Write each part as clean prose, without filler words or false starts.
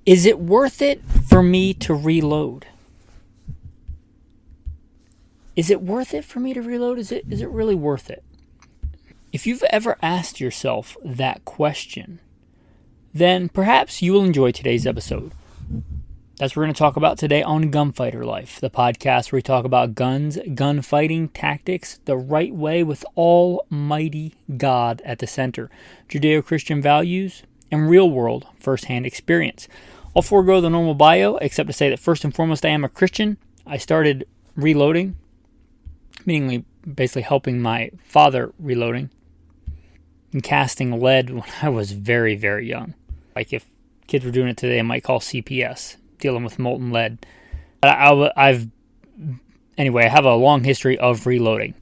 Is it worth it for me to reload? Is it worth it for me to reload? Is it really worth it? If you've ever asked yourself that question, then perhaps you will enjoy today's episode. That's what we're going to talk about today on Gunfighter Life, the podcast where we talk about guns, gunfighting, tactics, the right way with Almighty God at the center, Judeo-Christian values, and real-world first-hand experience. I'll forego the normal bio, except to say that first and foremost, I am a Christian. I started reloading, meaning basically helping my father reloading, and casting lead when I was very, very young. Like if kids were doing it today, I might call CPS, dealing with molten lead. I have a long history of reloading.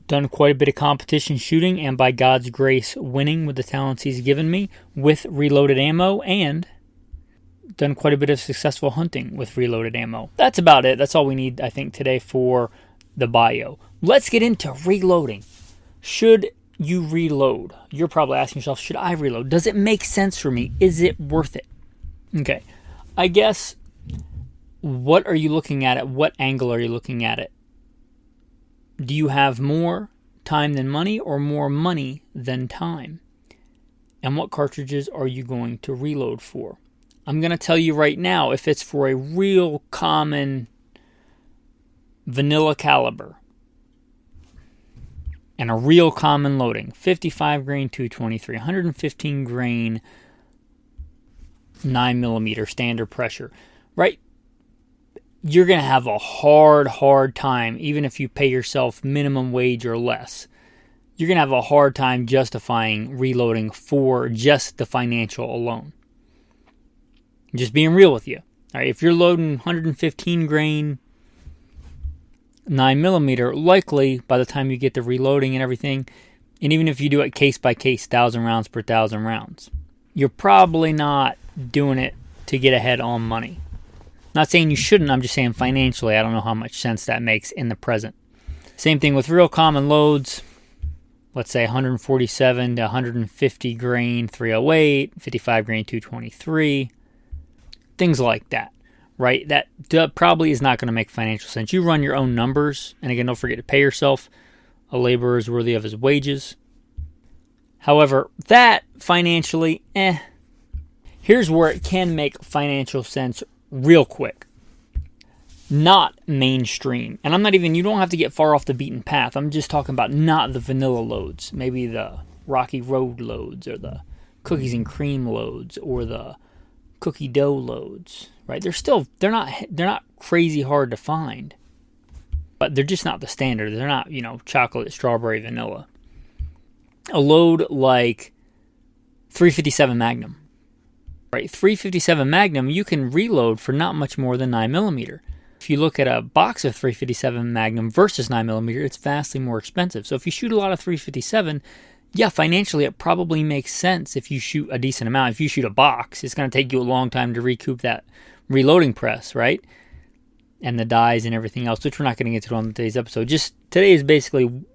Done quite a bit of competition shooting, and by God's grace, winning with the talents He's given me with reloaded ammo, and done quite a bit of successful hunting with reloaded ammo. That's about it. That's all we need, I think, today for the bio. Let's get into reloading. Should you reload? You're probably asking yourself, should I reload? Does it make sense for me? Is it worth it? Okay. I guess, what are you looking at it? What angle are you looking at it? Do you have more time than money or more money than time? And what cartridges are you going to reload for? I'm going to tell you right now, if it's for a real common vanilla caliber and a real common loading, 55 grain 223, 115 grain 9mm standard pressure, right? You're going to have a hard time, even if you pay yourself minimum wage or less. You're going to have a hard time justifying reloading for just the financial alone. Just being real with you. All right, if you're loading 115 grain 9mm, likely by the time you get to reloading and everything, and even if you do it case by case, 1,000 rounds per 1,000 rounds, you're probably not doing it to get ahead on money. Not saying you shouldn't, I'm just saying financially, I don't know how much sense that makes in the present. Same thing with real common loads. Let's say 147 to 150 grain 308, 55 grain 223, things like that, right? That probably is not going to make financial sense. You run your own numbers, and again, don't forget to pay yourself. A laborer is worthy of his wages. However, that financially, Here's where it can make financial sense real quick. Not mainstream. And you don't have to get far off the beaten path. I'm just talking about not the vanilla loads. Maybe the Rocky Road loads, or the cookies and cream loads, or the cookie dough loads, right? They're not crazy hard to find. But they're just not the standard. They're not, chocolate, strawberry, vanilla. A load like 357 Magnum. Right, 357 Magnum, you can reload for not much more than 9mm. If you look at a box of 357 Magnum versus 9mm, it's vastly more expensive. So if you shoot a lot of 357, yeah, financially it probably makes sense if you shoot a decent amount. If you shoot a box, it's going to take you a long time to recoup that reloading press, right? And the dies and everything else, which we're not going to get to on today's episode. Just today is basically,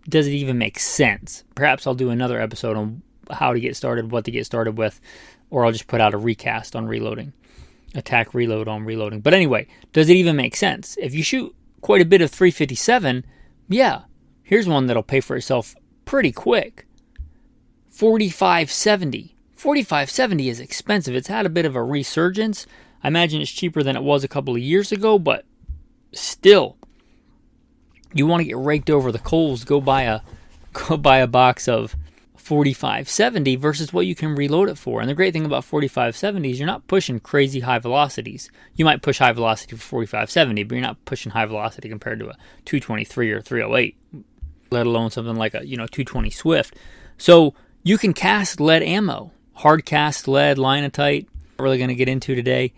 does it even make sense? Perhaps I'll do another episode on how to get started, what to get started with, or I'll just put out a recast on reloading. Attack reload on reloading. But anyway, does it even make sense? If you shoot quite a bit of 357, yeah, here's one that'll pay for itself pretty quick. 4570. 4570 is expensive. It's had a bit of a resurgence. I imagine it's cheaper than it was a couple of years ago, but still, you want to get raked over the coals, go buy a box of 4570 versus what you can reload it for. And the great thing about 4570 is you're not pushing crazy high velocities. You might push high velocity for 4570, but you're not pushing high velocity compared to a 223 or 308, let alone something like a 220 Swift. So you can cast lead ammo, hard cast lead, linotite. Not really going to get into today.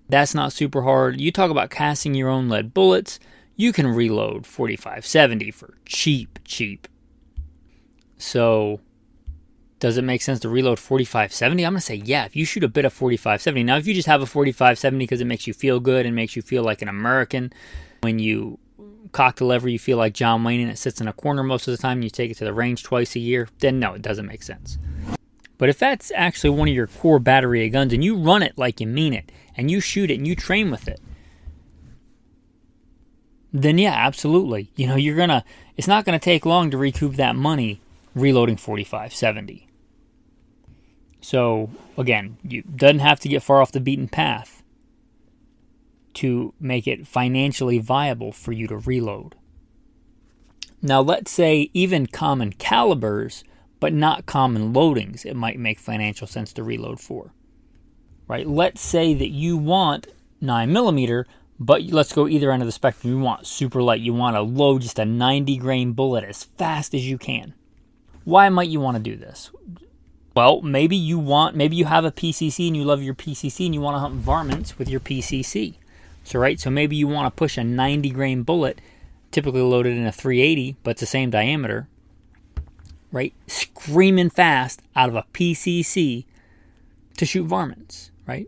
That's not super hard. You talk about casting your own lead bullets, you can reload 4570 for cheap. So does it make sense to reload 4570? I'm going to say yeah, if you shoot a bit of 4570. Now, if you just have a 4570 because it makes you feel good and makes you feel like an American, when you cock the lever, you feel like John Wayne and it sits in a corner most of the time, and you take it to the range twice a year, then no, it doesn't make sense. But if that's actually one of your core battery of guns and you run it like you mean it, and you shoot it and you train with it, then yeah, absolutely. It's not going to take long to recoup that money reloading 45-70. So, again, you doesn't have to get far off the beaten path to make it financially viable for you to reload. Now, let's say even common calibers, but not common loadings, it might make financial sense to reload for. Right? Let's say that you want 9mm, but let's go either end of the spectrum. You want super light. You want to load just a 90 grain bullet as fast as you can. Why might you want to do this? Well, maybe you have a PCC and you love your PCC and you want to hunt varmints with your PCC. So maybe you want to push a 90 grain bullet, typically loaded in a 380, but it's the same diameter, right? Screaming fast out of a PCC to shoot varmints, right?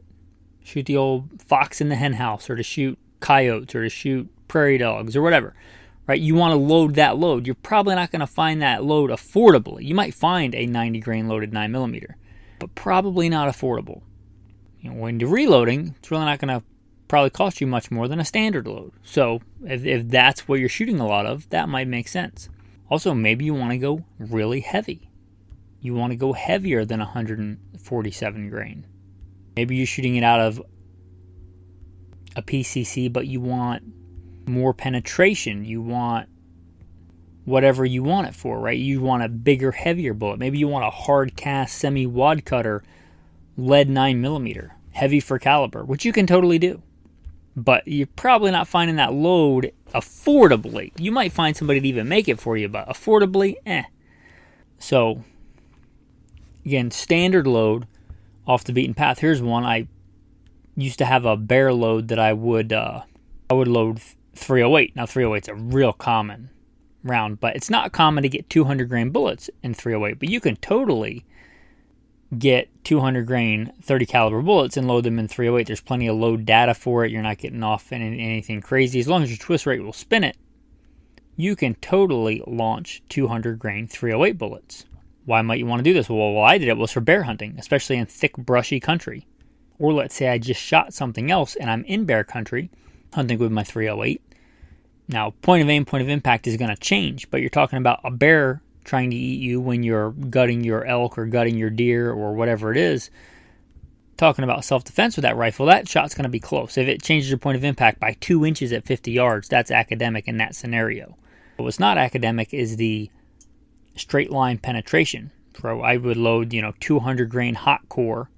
Shoot the old fox in the hen house, or to shoot coyotes, or to shoot prairie dogs, or whatever, right? You want to load that load. You're probably not going to find that load affordably. You might find a 90 grain loaded 9mm, but probably not affordable. When you're reloading, it's really not going to probably cost you much more than a standard load. So if that's what you're shooting a lot of, that might make sense. Also, maybe you want to go really heavy. You want to go heavier than 147 grain. Maybe you're shooting it out of a PCC, but you want more penetration. You want whatever you want it for, right? You want a bigger, heavier bullet. Maybe you want a hard cast semi-wad cutter lead 9mm, heavy for caliber, which you can totally do. But you're probably not finding that load affordably. You might find somebody to even make it for you, but affordably, So, again, standard load off the beaten path. Here's one. I used to have a bear load that I would load 308. Now 308's a real common round, but it's not common to get 200 grain bullets in 308. But you can totally get 200 grain 30 caliber bullets and load them in 308. There's plenty of load data for it. You're not getting off in anything crazy. As long as your twist rate will spin it, you can totally launch 200 grain 308 bullets. Why might you want to do this? Well, I did it was for bear hunting, especially in thick, brushy country. Or let's say I just shot something else and I'm in bear country hunting with my 308. Now, point of aim, point of impact is going to change, but you're talking about a bear trying to eat you when you're gutting your elk or gutting your deer or whatever it is. Talking about self-defense with that rifle, that shot's going to be close. If it changes your point of impact by 2 inches at 50 yards, that's academic in that scenario. But what's not academic is the straight line penetration. So I would load, 200 grain hot core,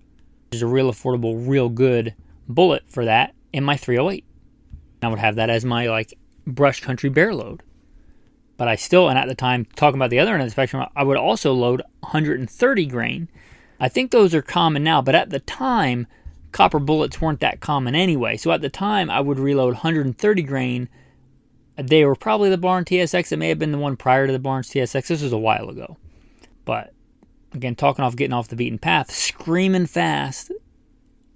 which is a real affordable, real good bullet for that, in my 308. I would have that as my brush country bear load. But I still, and at the time, talking about the other end of the spectrum, I would also load 130 grain. I think those are common now, but at the time, copper bullets weren't that common anyway. So at the time, I would reload 130 grain. They were probably the Barnes TSX. It may have been the one prior to the Barnes TSX. This was a while ago. But again, getting off the beaten path, screaming fast,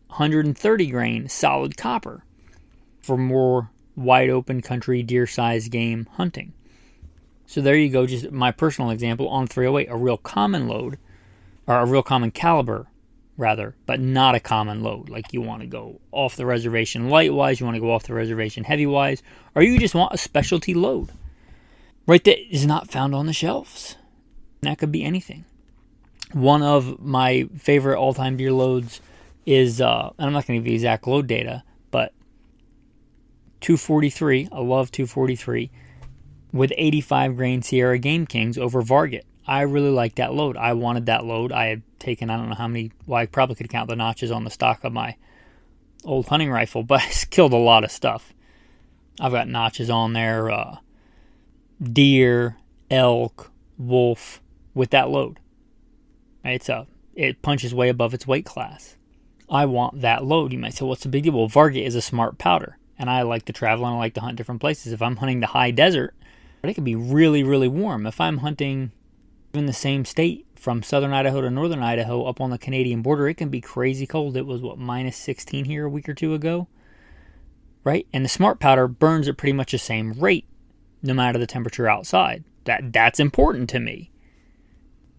130 grain solid copper for more wide open country deer-sized game hunting. So there you go, just my personal example on 308, a real common load, or a real common caliber, rather, but not a common load. Like you want to go off the reservation light-wise, you want to go off the reservation heavy-wise, or you just want a specialty load, right, that is not found on the shelves. And that could be anything. One of my favorite all-time deer loads is, and I'm not going to give you exact load data, but 243, I love 243, with 85 grain Sierra Game Kings over Varget. I really liked that load. I wanted that load. I had taken, I don't know how many, I probably could count the notches on the stock of my old hunting rifle, but I killed a lot of stuff. I've got notches on there, deer, elk, wolf, with that load. It punches way above its weight class. I want that load. You might say, what's the big deal? Well, Varget is a smart powder, and I like to travel and I like to hunt different places. If I'm hunting the high desert, it can be really, really warm. If I'm hunting in the same state from southern Idaho to northern Idaho up on the Canadian border, it can be crazy cold. It was, minus 16 here a week or two ago, right? And the smart powder burns at pretty much the same rate no matter the temperature outside. That's important to me.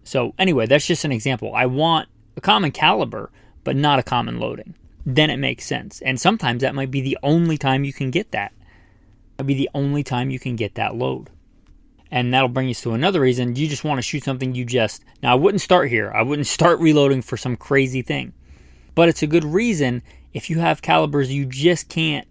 So anyway, that's just an example. I want a common caliber, but not a common loading. Then it makes sense. And sometimes that might be the only time you can get that. That'd be the only time you can get that load. And that'll bring us to another reason. You just want to shoot something now I wouldn't start here. I wouldn't start reloading for some crazy thing. But it's a good reason if you have calibers you just can't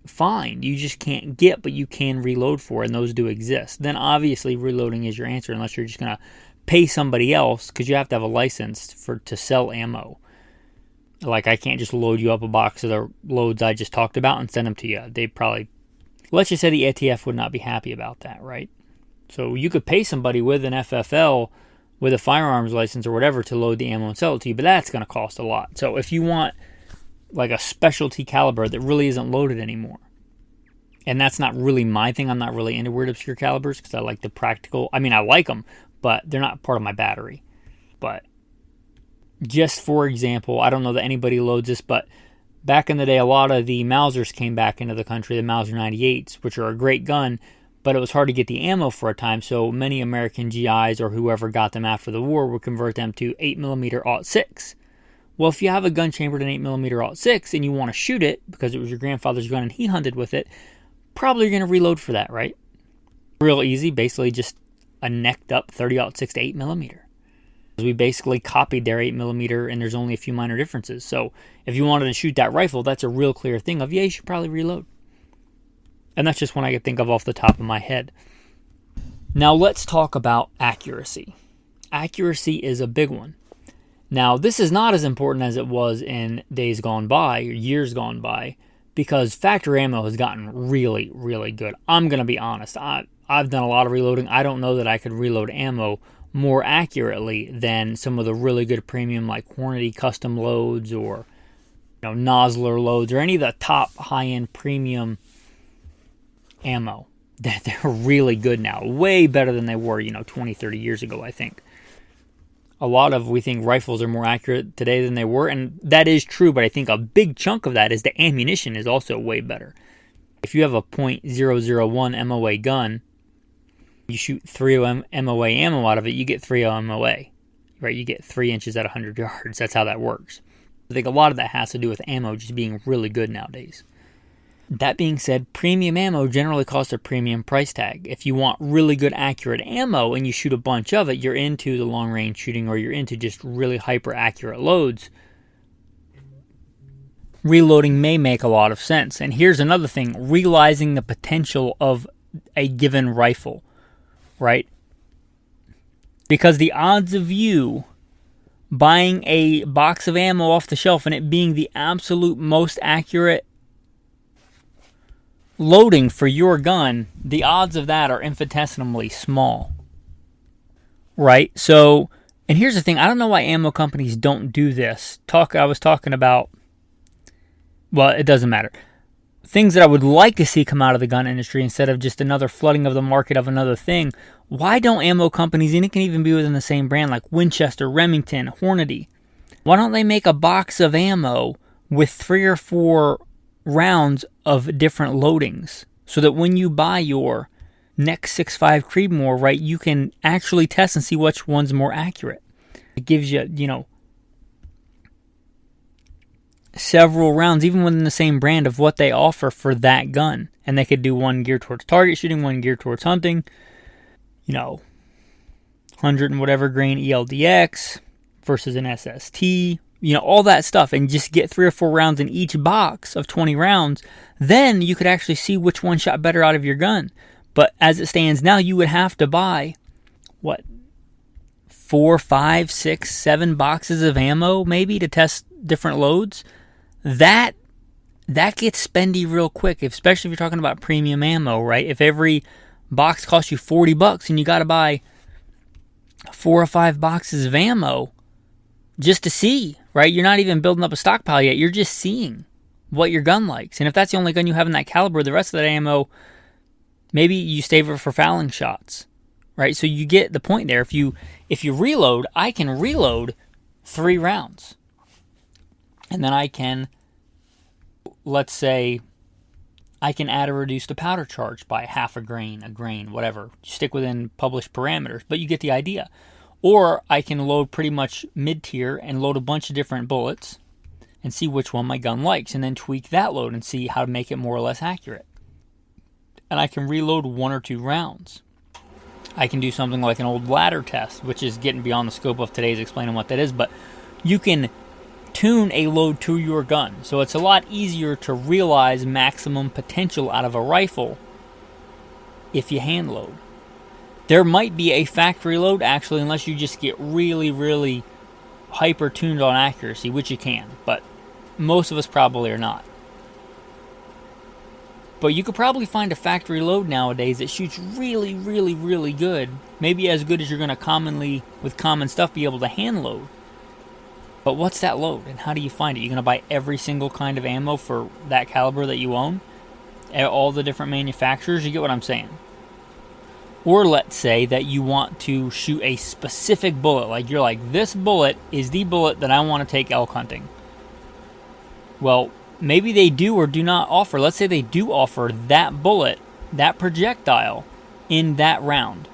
find, you just can't get, but you can reload for, and those do exist. Then obviously reloading is your answer, unless you're just going to pay somebody else, because you have to have a license to sell ammo. Like, I can't just load you up a box of the loads I just talked about and send them to you. They probably, let's just say the ATF would not be happy about that, right? So you could pay somebody with an FFL, with a firearms license or whatever, to load the ammo and sell it to you, but that's going to cost a lot. So if you want like a specialty caliber that really isn't loaded anymore, and that's not really my thing. I'm not really into weird obscure calibers because I like the practical. I mean, I like them, but they're not part of my battery. But just for example, I don't know that anybody loads this, but back in the day, a lot of the Mausers came back into the country, the Mauser 98s, which are a great gun, but it was hard to get the ammo for a time, so many American GIs or whoever got them after the war would convert them to 8mm .6. Well, if you have a gun chambered in 8mm .6 and you want to shoot it because it was your grandfather's gun and he hunted with it, probably you're going to reload for that, right? Real easy, basically just a necked up 30-06 to 8mm. We basically copied their 8mm, and there's only a few minor differences. So if you wanted to shoot that rifle, that's a real clear thing of, yeah, you should probably reload. And that's just one I could think of off the top of my head. Now let's talk about accuracy. Accuracy is a big one. Now, this is not as important as it was in days gone by, or years gone by, because factory ammo has gotten really, really good. I'm going to be honest. I've done a lot of reloading. I don't know that I could reload ammo more accurately than some of the really good premium like Hornady custom loads or Nosler loads or any of the top high-end premium ammo. They're really good now. Way better than they were, 20, 30 years ago, I think. We think rifles are more accurate today than they were, and that is true, but I think a big chunk of that is the ammunition is also way better. If you have a .001 MOA gun, you shoot 3 MOA ammo out of it, you get 3 MOA, right? You get 3 inches at 100 yards. That's how that works. I think a lot of that has to do with ammo just being really good nowadays. That being said, premium ammo generally costs a premium price tag. If you want really good accurate ammo and you shoot a bunch of it, you're into the long range shooting or you're into just really hyper accurate loads. Reloading may make a lot of sense. And here's another thing, realizing the potential of a given rifle, right? Because the odds of you buying a box of ammo off the shelf and it being the absolute most accurate loading for your gun, the odds of that are infinitesimally small, right? So, and here's the thing, I don't know why ammo companies don't do this. I was talking about, well, it doesn't matter. Things that I would like to see come out of the gun industry instead of just another flooding of the market of another thing. Why don't ammo companies, and it can even be within the same brand, like Winchester, Remington, Hornady, why don't they make a box of ammo with 3 or 4 rounds of different loadings so that when you buy your next 6.5 Creedmoor, right, you can actually test and see which one's more accurate. It gives you, several rounds, even within the same brand, of what they offer for that gun. And they could do one geared towards target shooting, one geared towards hunting, 100 and whatever grain ELDX versus an SST, all that stuff, and just get 3 or 4 rounds in each box of 20 rounds, then you could actually see which one shot better out of your gun. But as it stands now, you would have to buy, 4, 5, 6, 7 boxes of ammo maybe to test different loads. That gets spendy real quick, especially if you're talking about premium ammo, right? If every box costs you $40 and you got to buy 4 or 5 boxes of ammo just to see, right? You're not even building up a stockpile yet. You're just seeing what your gun likes. And if that's the only gun you have in that caliber, the rest of that ammo, maybe you save it for fouling shots, right? So you get the point there. If you reload, I can reload 3 rounds. And then I can, let's say, I can add or reduce the powder charge by half a grain, whatever. Stick within published parameters, but you get the idea. Or I can load pretty much mid-tier and load a bunch of different bullets and see which one my gun likes, and then tweak that load and see how to make it more or less accurate. And I can reload 1 or 2 rounds. I can do something like an old ladder test, which is getting beyond the scope of today's explaining what that is, but you can tune a load to your gun. So it's a lot easier to realize maximum potential out of a rifle if you hand load. There might be a factory load, actually, unless you just get really, really hyper-tuned on accuracy, which you can, but most of us probably are not. But you could probably find a factory load nowadays that shoots really, really, really good. Maybe as good as you're going to commonly, with common stuff, be able to hand load. But what's that load, and how do you find it? You're going to buy every single kind of ammo for that caliber that you own? All the different manufacturers? You get what I'm saying? Or let's say that you want to shoot a specific bullet. Like you're like, this bullet is the bullet that I want to take elk hunting. Well, maybe they do or do not offer. Let's say they do offer that bullet, that projectile, in that round.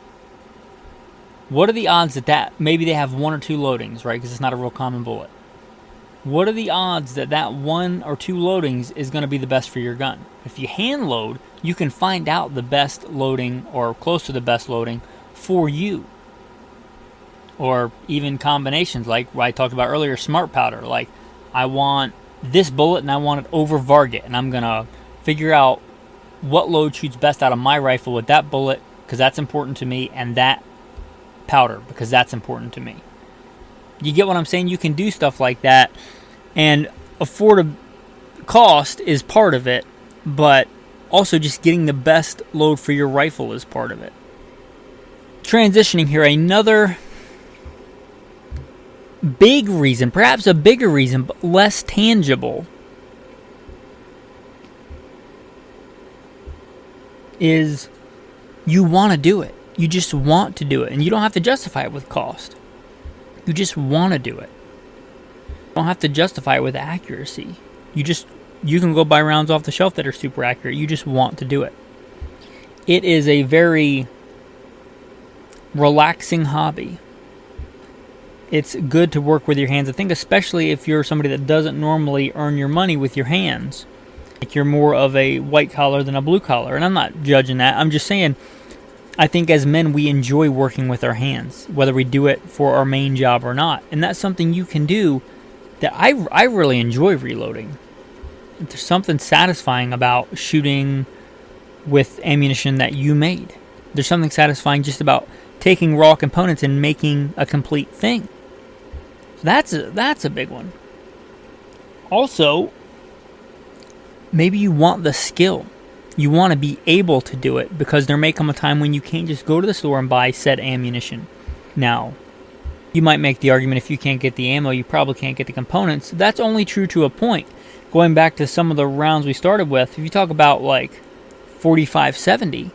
What are the odds that maybe they have 1 or 2 loadings, right? Because it's not a real common bullet. What are the odds that 1 or 2 loadings is going to be the best for your gun? If you hand load, you can find out the best loading or close to the best loading for you. Or even combinations like what I talked about earlier, smart powder. Like, I want this bullet and I want it over Varget, and I'm going to figure out what load shoots best out of my rifle with that bullet, because that's important to me, and that powder, because that's important to me. You get what I'm saying? You can do stuff like that, and cost is part of it, but also just getting the best load for your rifle is part of it. Transitioning here, another big reason, perhaps a bigger reason, but less tangible, is you want to do it. You just want to do it, and you don't have to justify it with cost. You just want to do it. You don't have to justify it with accuracy. You can go buy rounds off the shelf that are super accurate. You just want to do it. It is a very relaxing hobby. It's good to work with your hands. I think especially if you're somebody that doesn't normally earn your money with your hands. Like you're more of a white collar than a blue collar. And I'm not judging that. I'm just saying, I think as men, we enjoy working with our hands, whether we do it for our main job or not. And that's something you can do that I really enjoy reloading. There's something satisfying about shooting with ammunition that you made. There's something satisfying just about taking raw components and making a complete thing. So that's a big one. Also, maybe you want the skill. You want to be able to do it, because there may come a time when you can't just go to the store and buy said ammunition. Now, you might make the argument if you can't get the ammo, you probably can't get the components. That's only true to a point. Going back to some of the rounds we started with, if you talk about like 45-70,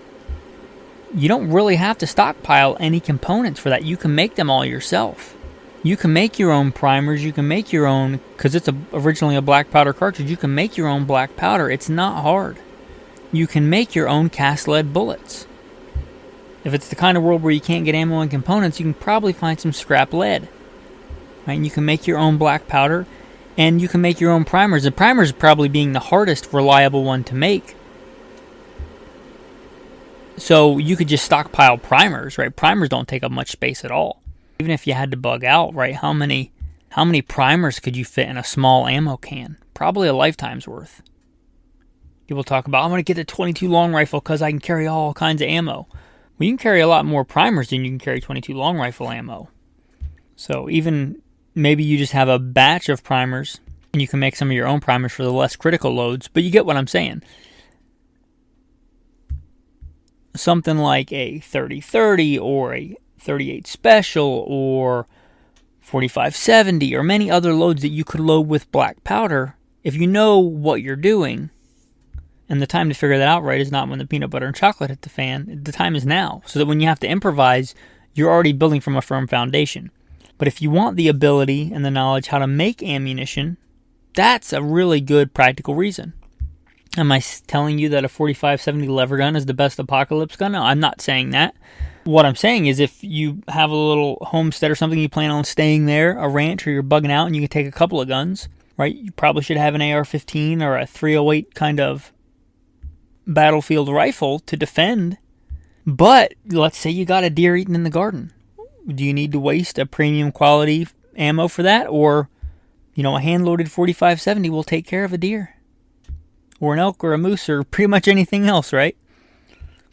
you don't really have to stockpile any components for that. You can make them all yourself. You can make your own primers. You can make your own, because it's originally a black powder cartridge, you can make your own black powder. It's not hard. You can make your own cast lead bullets. If it's the kind of world where you can't get ammo and components, you can probably find some scrap lead. Right? And you can make your own black powder, and you can make your own primers. The primers probably being the hardest reliable one to make. So you could just stockpile primers, right? Primers don't take up much space at all. Even if you had to bug out, right? How many primers could you fit in a small ammo can? Probably a lifetime's worth. People talk about, I'm going to get a 22 long rifle because I can carry all kinds of ammo. Well, you can carry a lot more primers than you can carry 22 long rifle ammo. So even maybe you just have a batch of primers and you can make some of your own primers for the less critical loads, but you get what I'm saying. Something like a 30-30 or a 38 special or 45-70 or many other loads that you could load with black powder, if you know what you're doing. And the time to figure that out right is not when the peanut butter and chocolate hit the fan. The time is now. So that when you have to improvise, you're already building from a firm foundation. But if you want the ability and the knowledge how to make ammunition, that's a really good practical reason. Am I telling you that a 45-70 lever gun is the best apocalypse gun? No, I'm not saying that. What I'm saying is if you have a little homestead or something, you plan on staying there, a ranch, or you're bugging out and you can take a couple of guns, right? You probably should have an AR-15 or a 308 kind of battlefield rifle to defend. But let's say you got a deer eating in the garden. Do you need to waste a premium quality ammo for that? Or, a hand-loaded 45-70 will take care of a deer. Or an elk or a moose or pretty much anything else, right?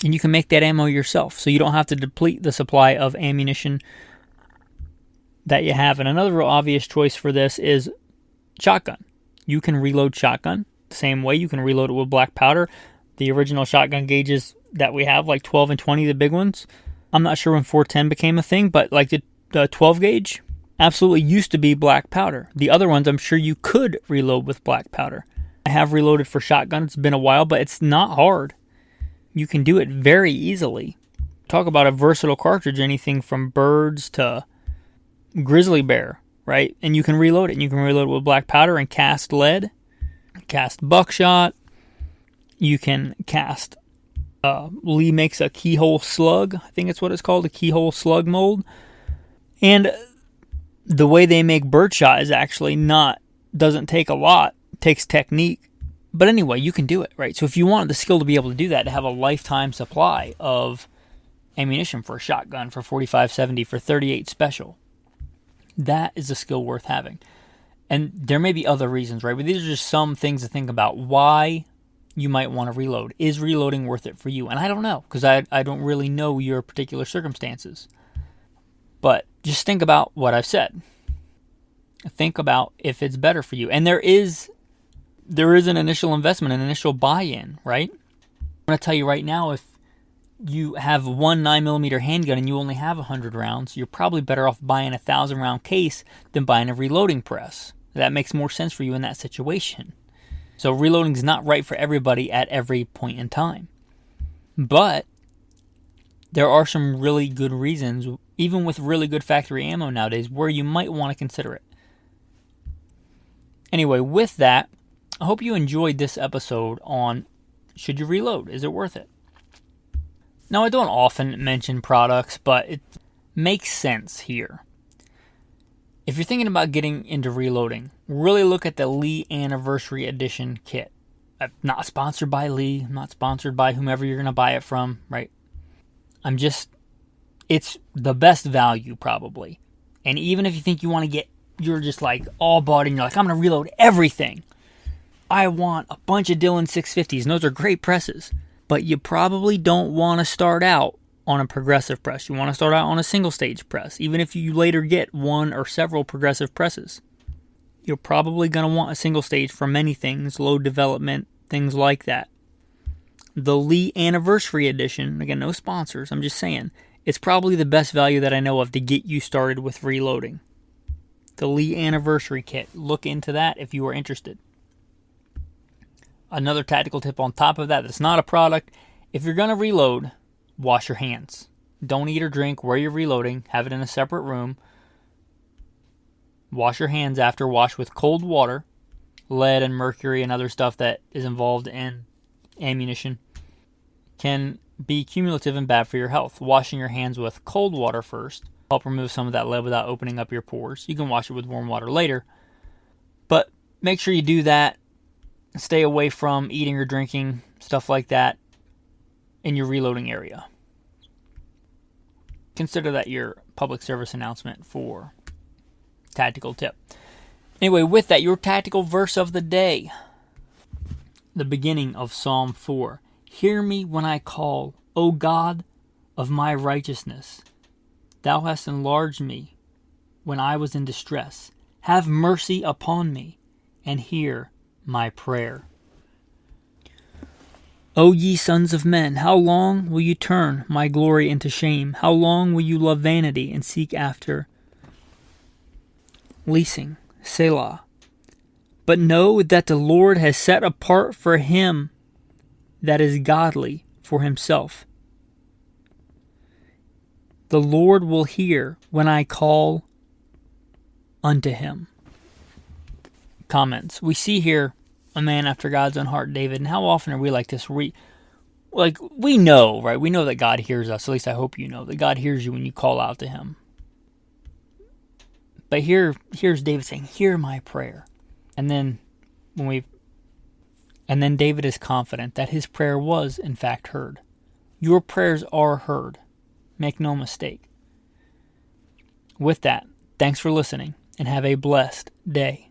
And you can make that ammo yourself, so you don't have to deplete the supply of ammunition that you have. And another real obvious choice for this is shotgun. You can reload shotgun the same way. You can reload it with black powder. The original shotgun gauges that we have, like 12 and 20, the big ones. I'm not sure when 410 became a thing, but like the 12 gauge absolutely used to be black powder. The other ones, I'm sure you could reload with black powder. I have reloaded for shotgun. It's been a while, but it's not hard. You can do it very easily. Talk about a versatile cartridge, anything from birds to grizzly bear, right? And you can reload it. And you can reload it with black powder and cast lead, cast buckshot. You can cast, Lee makes a keyhole slug. I think that's what it's called, a keyhole slug mold. And the way they make birdshot is actually doesn't take a lot. It takes technique. But anyway, you can do it, right? So if you wanted the skill to be able to do that, to have a lifetime supply of ammunition for a shotgun, for 45-70, for 38 special, that is a skill worth having. And there may be other reasons, right? But these are just some things to think about why you might want to reload. Is reloading worth it for you? And I don't know, because I don't really know your particular circumstances. But just think about what I've said. Think about if it's better for you. And there is an initial investment, an initial buy-in, right? I'm going to tell you right now, if you have one 9mm handgun and you only have 100 rounds, you're probably better off buying a 1,000-round case than buying a reloading press. That makes more sense for you in that situation. So reloading is not right for everybody at every point in time. But there are some really good reasons, even with really good factory ammo nowadays, where you might want to consider it. Anyway, with that, I hope you enjoyed this episode on should you reload? Is it worth it? Now, I don't often mention products, but it makes sense here. If you're thinking about getting into reloading, really look at the Lee Anniversary Edition kit. I'm not sponsored by Lee. I'm not sponsored by whomever you're going to buy it from, right? It's the best value probably. And even if you think you're just like all bought and you're like, I'm going to reload everything. I want a bunch of Dillon 650s, and those are great presses. But you probably don't want to start out on a progressive press. You want to start out on a single stage press, even if you later get one or several progressive presses. You're probably going to want a single stage for many things, load development, things like that. The Lee Anniversary Edition, again, no sponsors, I'm just saying, it's probably the best value that I know of to get you started with reloading. The Lee Anniversary Kit. Look into that if you are interested. Another tactical tip on top of that's not a product. If you're going to reload, wash your hands. Don't eat or drink where you're reloading. Have it in a separate room. Wash your hands after. Wash with cold water. Lead and mercury and other stuff that is involved in ammunition can be cumulative and bad for your health. Washing your hands with cold water first help remove some of that lead without opening up your pores. You can wash it with warm water later. But make sure you do that. Stay away from eating or drinking, stuff like that, in your reloading area. Consider that your public service announcement for tactical tip. Anyway, with that, your tactical verse of the day. The beginning of Psalm 4. Hear me when I call, O God of my righteousness. Thou hast enlarged me when I was in distress. Have mercy upon me, and hear my prayer. O ye sons of men, how long will you turn my glory into shame? How long will you love vanity and seek after leasing? Selah. But know that the Lord has set apart for him that is godly for himself. The Lord will hear when I call unto him. Comments. We see here a man after God's own heart, David, and how often are we like this? like, we know, right? We know that God hears us. At least I hope you know that God hears you when you call out to him. But here's David saying, hear my prayer. And then David is confident that his prayer was, in fact, heard. Your prayers are heard. Make no mistake. With that, thanks for listening, and have a blessed day.